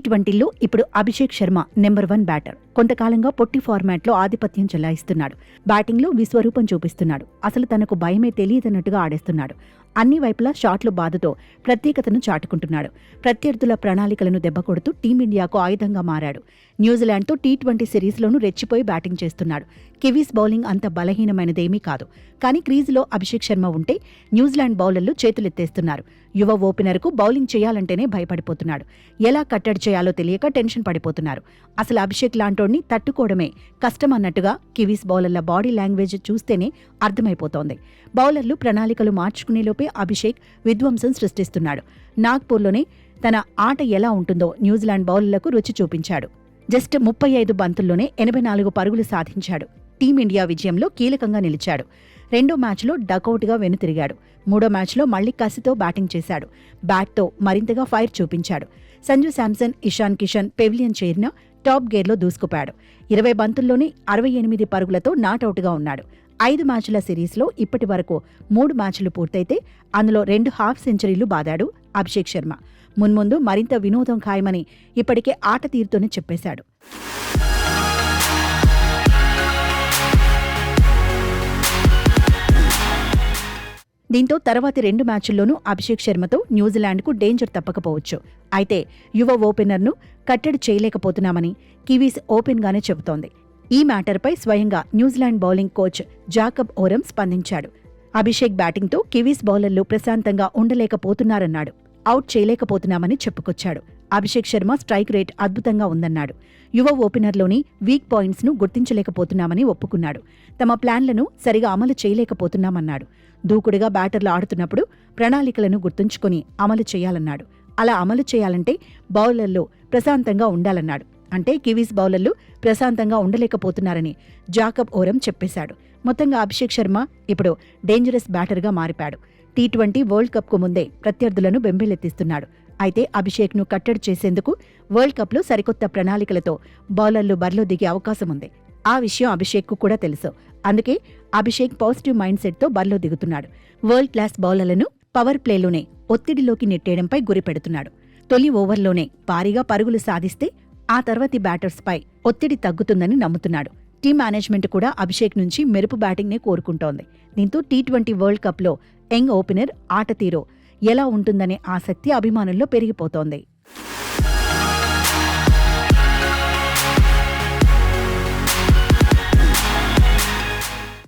టీ20లో ఇప్పుడు Abhishek Sharma number 1 batter. కొంతకాలంగా పొట్టి ఫార్మాట్లో ఆధిపత్యం చెలాయిస్తున్నాడు. బ్యాటింగ్లో విశ్వరూపం చూపిస్తున్నాడు. అసలు తనకు భయమే తెలియదన్నట్టుగా ఆడేస్తున్నాడు. అన్ని వైపులా షాట్లు బాదుతో ప్రత్యేకతను చాటుకుంటున్నాడు. ప్రత్యర్థుల ప్రణాళికలను దెబ్బకొడుతూ టీమిండియాకు ఆయుధంగా మారాడు. న్యూజిలాండ్తో టీ20 సిరీస్లోనూ రెచ్చిపోయి బ్యాటింగ్ చేస్తున్నాడు. కివీస్ బౌలింగ్ అంత బలహీనమైనదేమీ కాదు. కానీ క్రీజులో అభిషేక్ శర్మ ఉంటే న్యూజిలాండ్ బౌలర్లు చేతులెత్తేస్తున్నారు. యువ ఓపెనర్కు బౌలింగ్ చేయాలంటేనే భయపడిపోతున్నాడు. ఎలా కట్టడి చేయాలో తెలియక టెన్షన్ పడిపోతున్నారు. అసలు అభిషేక్ లాంటోడ్ని తట్టుకోవడమే కష్టమన్నట్టుగా కివీస్ బౌలర్ల బాడీ లాంగ్వేజ్ చూస్తేనే అర్థమైపోతోంది. బౌలర్లు ప్రణాళికలు మార్చుకునేలోపే అభిషేక్ విధ్వంసం సృష్టిస్తున్నాడు. నాగ్పూర్లోనే తన ఆట ఎలా ఉంటుందో న్యూజిలాండ్ బౌలర్లకు రుచి చూపించాడు. జస్ట్ 35 బంతుల్లోనే 84 పరుగులు సాధించాడు. టీమిండియా విజయంలో కీలకంగా నిలిచాడు. రెండో మ్యాచ్లో డకౌట్గా వెనుతిరిగాడు. మూడో మ్యాచ్లో మళ్లీ కసితో బ్యాటింగ్ చేశాడు. బ్యాట్తో మరింతగా ఫైర్ చూపించాడు. సంజు శాంసన్, ఇషాన్ కిషన్ పెవిలియన్ చేరిన టాప్ గేర్లో దూసుకుపోయాడు. 20 బంతుల్లోనే 68 పరుగులతో నాటౌట్గా ఉన్నాడు. 5 మ్యాచ్ల సిరీస్లో ఇప్పటి వరకు 3 మ్యాచ్లు పూర్తయితే అందులో 2 హాఫ్ సెంచరీలు బాదాడు అభిషేక్ శర్మ. మున్ముందు మరింత వినోదం ఖాయమని ఇప్పటికే ఆట తీరుతోనే చెప్పేశాడు. దీంతో తర్వాతి 2 మ్యాచ్ల్లోనూ అభిషేక్ శర్మతో న్యూజిలాండ్కు డేంజర్ తప్పకపోవచ్చు. అయితే యువ ఓపెనర్ను కట్టడి చేయలేకపోతున్నామని కివీస్ ఓపెన్గానే చెబుతోంది. ఈ మ్యాటర్పై స్వయంగా New Zealand bowling coach Jacob Oram స్పందించాడు. అభిషేక్ బ్యాటింగ్తో కివీస్ బౌలర్లు ప్రశాంతంగా ఉండలేకపోతున్నారన్నాడు. అవుట్ చేయలేకపోతున్నామని చెప్పుకొచ్చాడు. అభిషేక్ శర్మ స్ట్రైక్ రేట్ అద్భుతంగా ఉందన్నాడు. యువ ఓపెనర్లోని వీక్ పాయింట్స్ను గుర్తించలేకపోతున్నామని ఒప్పుకున్నాడు. తమ ప్లాన్లను సరిగా అమలు చేయలేకపోతున్నామన్నాడు. దూకుడుగా బ్యాటర్లు ఆడుతున్నప్పుడు ప్రణాళికలను గుర్తుంచుకొని అమలు చేయాలన్నాడు. అలా అమలు చేయాలంటే బౌలర్లు ప్రశాంతంగా ఉండాలన్నాడు. అంటే కివీస్ బౌలర్లు ప్రశాంతంగా ఉండలేకపోతున్నారని జాకబ్ ఓరమ్ చెప్పేశాడు. మొత్తంగా అభిషేక్ శర్మ ఇప్పుడు డేంజరస్ బ్యాటర్గా మారిపాడు. టీ20 వరల్డ్ కప్కు ముందే ప్రత్యర్థులను బెంబేలెత్తిస్తున్నాడు. అయితే అభిషేక్ను కట్టడి చేసేందుకు వరల్డ్ కప్లో సరికొత్త ప్రణాళికలతో బౌలర్లు బరిలో దిగే అవకాశం ఉంది. ఆ విషయం అభిషేక్కు కూడా తెలుసు. అందుకే అభిషేక్ పాజిటివ్ మైండ్ సెట్తో బరిలో దిగుతున్నాడు. వరల్డ్ క్లాస్ బౌలర్లను పవర్ ప్లేలోనే ఒత్తిడిలోకి నెట్టేయడంపై గురి పెడుతున్నాడు. తొలి ఓవర్లోనే భారీగా పరుగులు సాధిస్తే ఆ తర్వాతి బ్యాటర్స్పై ఒత్తిడి తగ్గుతుందని నమ్ముతున్నాడు. టీం మేనేజ్మెంట్ కూడా అభిషేక్ నుంచి మెరుపు బ్యాటింగ్నే కోరుకుంటోంది. దీంతో టీ20 వరల్డ్ కప్లో యంగ్ ఓపెనర్ ఆట తీరు ఎలా ఉంటుందనే ఆసక్తి అభిమానుల్లో పెరిగిపోతోంది.